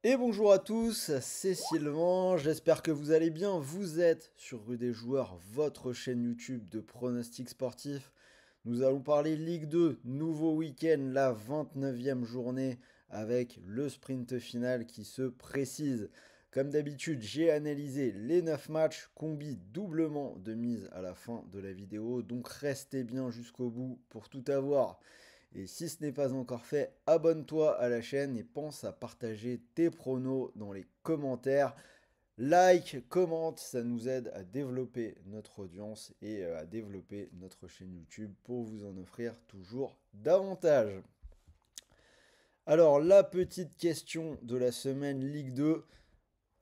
Et bonjour à tous, c'est Sylvain, j'espère que vous allez bien. Vous êtes sur Rue des Joueurs, votre chaîne YouTube de pronostics sportifs. Nous allons parler Ligue 2, nouveau week-end, la 29e journée avec le sprint final qui se précise. Comme d'habitude, j'ai analysé les 9 matchs, combi doublement de mise à la fin de la vidéo, donc restez bien jusqu'au bout pour tout avoir. Et si ce n'est pas encore fait, abonne-toi à la chaîne et pense à partager tes pronos dans les commentaires. Like, commente, ça nous aide à développer notre audience et à développer notre chaîne YouTube pour vous en offrir toujours davantage. Alors, la petite question de la semaine Ligue 2.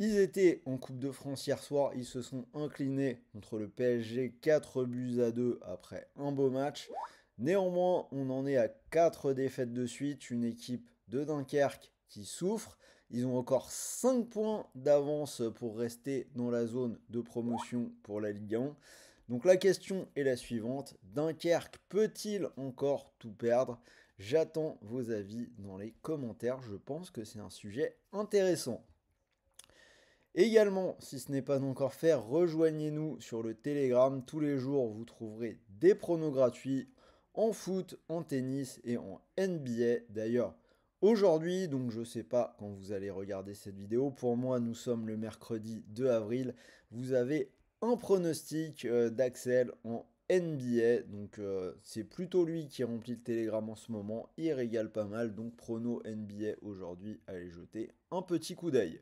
Ils étaient en Coupe de France hier soir, ils se sont inclinés contre le PSG 4 buts à 2 après un beau match. Néanmoins, on en est à 4 défaites de suite, une équipe de Dunkerque qui souffre. Ils ont encore 5 points d'avance pour rester dans la zone de promotion pour la Ligue 1. Donc la question est la suivante, Dunkerque peut-il encore tout perdre? J'attends vos avis dans les commentaires, je pense que c'est un sujet intéressant. Également, si ce n'est pas encore fait, rejoignez-nous sur le Telegram. Tous les jours, vous trouverez des pronos gratuits en foot, en tennis et en NBA. D'ailleurs, aujourd'hui, donc je ne sais pas quand vous allez regarder cette vidéo, pour moi, nous sommes le mercredi 2 avril. Vous avez un pronostic d'Axel en NBA. Donc c'est plutôt lui qui remplit le Telegram en ce moment. Il régale pas mal. Donc prono NBA aujourd'hui. Allez jeter un petit coup d'œil.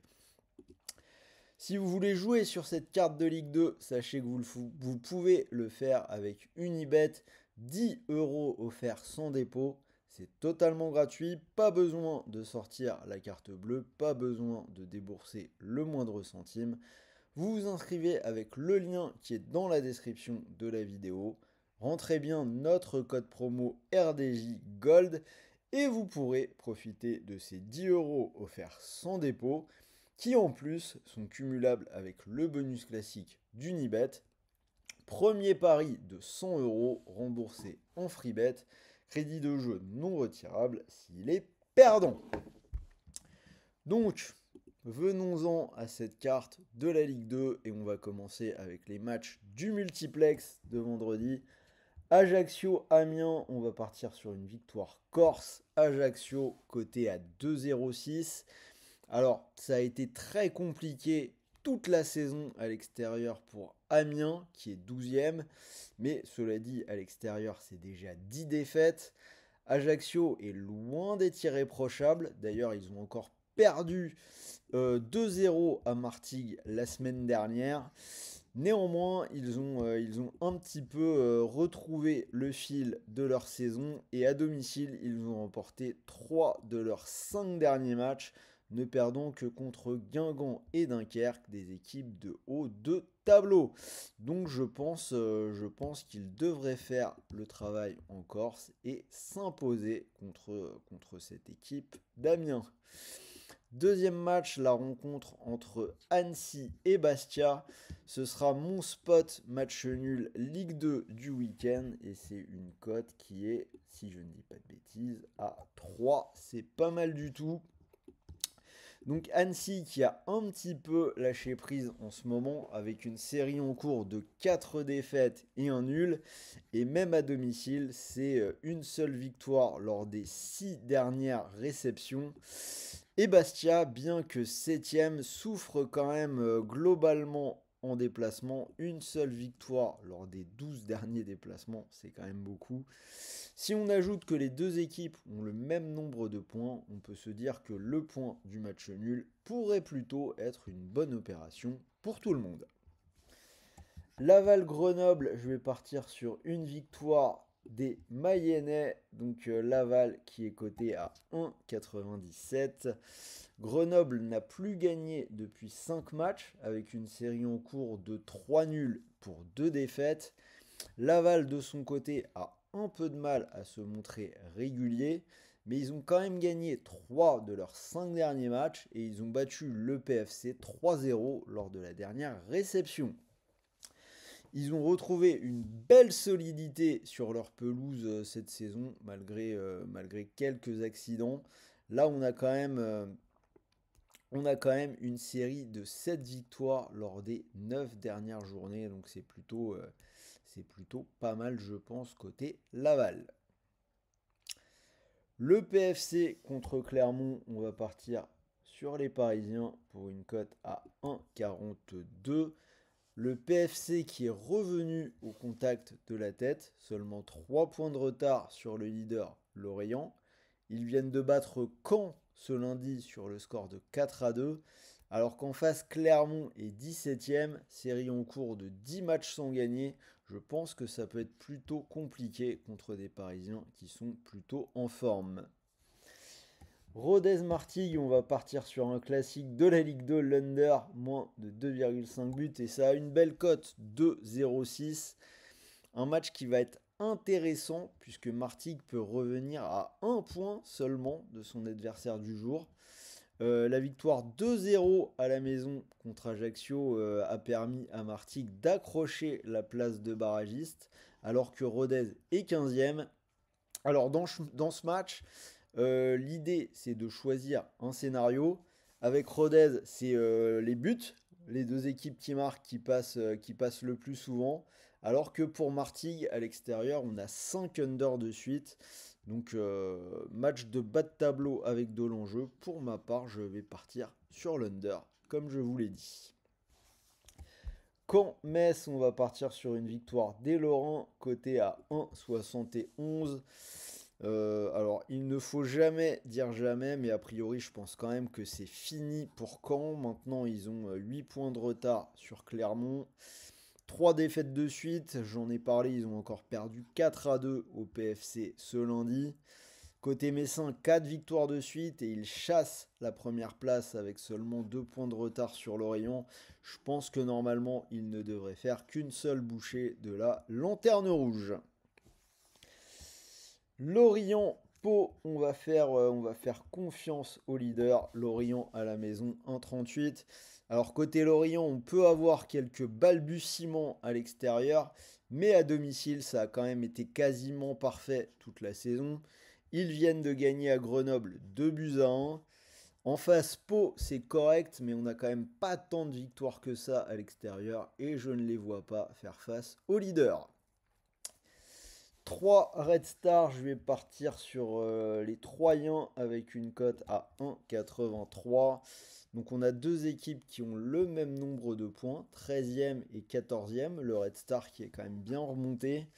Si vous voulez jouer sur cette carte de Ligue 2, sachez que vous pouvez le faire avec Unibet. 10 euros offerts sans dépôt. C'est totalement gratuit. Pas besoin de sortir la carte bleue. Pas besoin de débourser le moindre centime. Vous vous inscrivez avec le lien qui est dans la description de la vidéo. Rentrez bien notre code promo RDJ Gold et vous pourrez profiter de ces 10 euros offerts sans dépôt qui en plus sont cumulables avec le bonus classique d'Unibet. Premier pari de 100 euros remboursé en freebet, crédit de jeu non retirable s'il est perdant. Donc, venons-en à cette carte de la Ligue 2 et on va commencer avec les matchs du multiplex de vendredi. Ajaccio-Amiens, on va partir sur une victoire corse. Ajaccio côté à 2,06. Alors, ça a été très compliqué toute la saison à l'extérieur pour Amiens, qui est 12e. Mais cela dit, à l'extérieur, c'est déjà 10 défaites. Ajaccio est loin d'être irréprochable. D'ailleurs, ils ont encore perdu 2-0 à Martigues la semaine dernière. Néanmoins, ils ont un petit peu retrouvé le fil de leur saison et à domicile, ils ont remporté 3 de leurs 5 derniers matchs, ne perdant que contre Guingamp et Dunkerque, des équipes de haut de tableau. Donc je pense qu'ils devraient faire le travail en Corse et s'imposer contre cette équipe d'Amiens. Deuxième match, la rencontre entre Annecy et Bastia. Ce sera mon spot match nul Ligue 2 du week-end. Et c'est une cote qui est, si je ne dis pas de bêtises, à 3. C'est pas mal du tout. Donc Annecy qui a un petit peu lâché prise en ce moment avec une série en cours de 4 défaites et un nul. Et même à domicile, c'est une seule victoire lors des 6 dernières réceptions. Et Bastia, bien que 7ème, souffre quand même globalement en déplacement. Une seule victoire lors des 12 derniers déplacements, c'est quand même beaucoup. Si on ajoute que les deux équipes ont le même nombre de points, on peut se dire que le point du match nul pourrait plutôt être une bonne opération pour tout le monde. Laval-Grenoble, je vais partir sur une victoire des Mayennais. Donc Laval qui est coté à 1,97. Grenoble n'a plus gagné depuis 5 matchs avec une série en cours de 3 nuls pour 2 défaites. Laval de son côté a un peu de mal à se montrer régulier, mais ils ont quand même gagné 3 de leurs 5 derniers matchs et ils ont battu le PFC 3-0 lors de la dernière réception. Ils ont retrouvé une belle solidité sur leur pelouse cette saison, malgré quelques accidents. Là, on a quand même on a quand même une série de 7 victoires lors des 9 dernières journées. Donc c'est plutôt pas mal, je pense, côté Laval. Le PFC contre Clermont, on va partir sur les Parisiens pour une cote à 1,42. Le PFC qui est revenu au contact de la tête, seulement 3 points de retard sur le leader Lorient. Ils viennent de battre Caen ce lundi sur le score de 4-2, alors qu'en face Clermont est 17ème, série en cours de 10 matchs sans gagner. Je pense que ça peut être plutôt compliqué contre des Parisiens qui sont plutôt en forme. Rodez-Martigues, on va partir sur un classique de la Ligue 2, l'Under, moins de 2,5 buts, et ça a une belle cote, 2,06. Un match qui va être intéressant, puisque Martigues peut revenir à 1 point seulement de son adversaire du jour. La victoire 2-0 à la maison contre Ajaccio a permis à Martigues d'accrocher la place de barragiste, alors que Rodez est 15e. Alors dans ce match, l'idée c'est de choisir un scénario. Avec Rodez, c'est les buts, les deux équipes qui marquent qui passent le plus souvent. Alors que pour Martigues, à l'extérieur, on a 5 unders de suite. Donc match de bas de tableau avec de l'enjeu. Pour ma part, je vais partir sur l'under, comme je vous l'ai dit. Caen-Metz, on va partir sur une victoire des Lorrains, côté à 1,71. Alors, il ne faut jamais dire jamais, mais a priori, je pense quand même que c'est fini pour Caen. Maintenant, ils ont 8 points de retard sur Clermont. 3 défaites de suite, j'en ai parlé, ils ont encore perdu 4-2 au PFC ce lundi. Côté Messin, 4 victoires de suite et ils chassent la première place avec seulement 2 points de retard sur Lorient. Je pense que normalement, ils ne devraient faire qu'une seule bouchée de la lanterne rouge. Lorient-Pau, on va faire confiance au leader. Lorient à la maison, 1,38. Alors côté Lorient, on peut avoir quelques balbutiements à l'extérieur, mais à domicile, ça a quand même été quasiment parfait toute la saison. Ils viennent de gagner à Grenoble 2-1. En face, Pau, c'est correct, mais on n'a quand même pas tant de victoires que ça à l'extérieur, et je ne les vois pas faire face au leader. 3 Red Star, je vais partir sur les Troyens avec une cote à 1,83. Donc on a deux équipes qui ont le même nombre de points, 13e et 14e. Le Red Star qui est quand même bien remonté.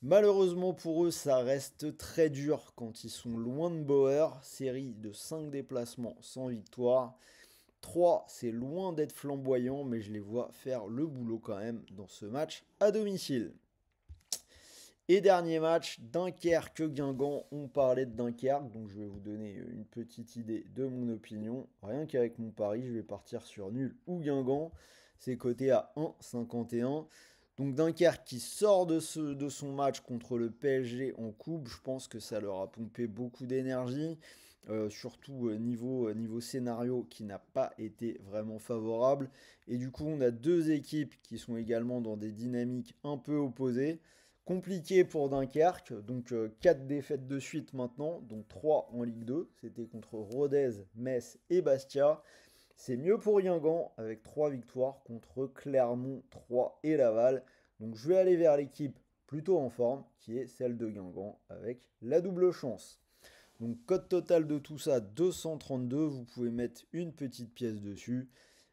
Malheureusement pour eux, ça reste très dur quand ils sont loin de Bauer. Série de 5 déplacements sans victoire. 3, c'est loin d'être flamboyant, mais je les vois faire le boulot quand même dans ce match à domicile. Et dernier match, Dunkerque-Guingamp. On parlait de Dunkerque, donc je vais vous donner une petite idée de mon opinion. Rien qu'avec mon pari, je vais partir sur nul ou Guingamp. C'est coté à 1,51. Donc Dunkerque qui sort de son match contre le PSG en coupe, je pense que ça leur a pompé beaucoup d'énergie. Surtout niveau scénario qui n'a pas été vraiment favorable. Et du coup, on a deux équipes qui sont également dans des dynamiques un peu opposées. Compliqué pour Dunkerque, donc 4 défaites de suite maintenant, donc 3 en Ligue 2. C'était contre Rodez, Metz et Bastia. C'est mieux pour Guingamp avec 3 victoires contre Clermont, 3 et Laval. Donc je vais aller vers l'équipe plutôt en forme, qui est celle de Guingamp, avec la double chance. Donc cote totale de tout ça, 232. Vous pouvez mettre une petite pièce dessus.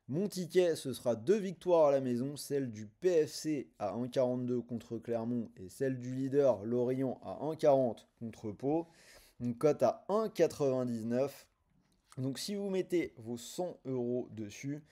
Mon ticket, ce sera 2 victoires à la maison, celle du PFC à 1,42 contre Clermont et celle du leader Lorient à 1,40 contre Pau. Une cote à 1,99. Donc si vous mettez vos 100 € dessus,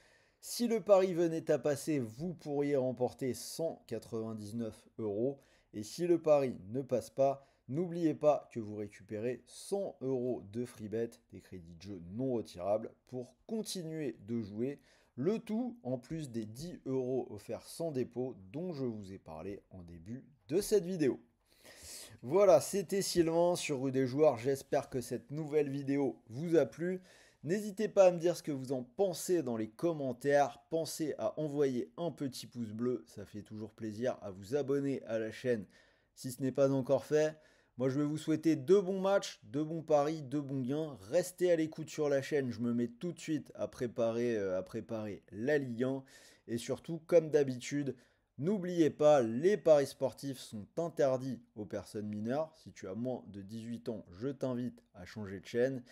si le pari venait à passer, vous pourriez remporter 199 €. Et si le pari ne passe pas, n'oubliez pas que vous récupérez 100 € de free bet, des crédits de jeu non retirables, pour continuer de jouer. Le tout en plus des 10 € offerts sans dépôt dont je vous ai parlé en début de cette vidéo. Voilà, c'était Sylvain sur Rue des Joueurs. J'espère que cette nouvelle vidéo vous a plu. N'hésitez pas à me dire ce que vous en pensez dans les commentaires. Pensez à envoyer un petit pouce bleu, ça fait toujours plaisir. À vous abonner à la chaîne si ce n'est pas encore fait. Moi, je vais vous souhaiter de bons matchs, de bons paris, de bons gains. Restez à l'écoute sur la chaîne. Je me mets tout de suite à préparer la Ligue 1. Et surtout, comme d'habitude, n'oubliez pas, les paris sportifs sont interdits aux personnes mineures. Si tu as moins de 18 ans, je t'invite à changer de chaîne.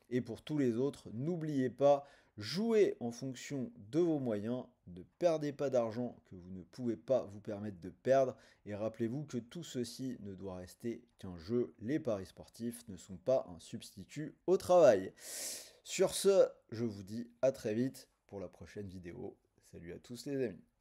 Et pour tous les autres, n'oubliez pas, jouez en fonction de vos moyens, ne perdez pas d'argent que vous ne pouvez pas vous permettre de perdre, et rappelez-vous que tout ceci ne doit rester qu'un jeu, les paris sportifs ne sont pas un substitut au travail. Sur ce, je vous dis à très vite pour la prochaine vidéo. Salut à tous les amis.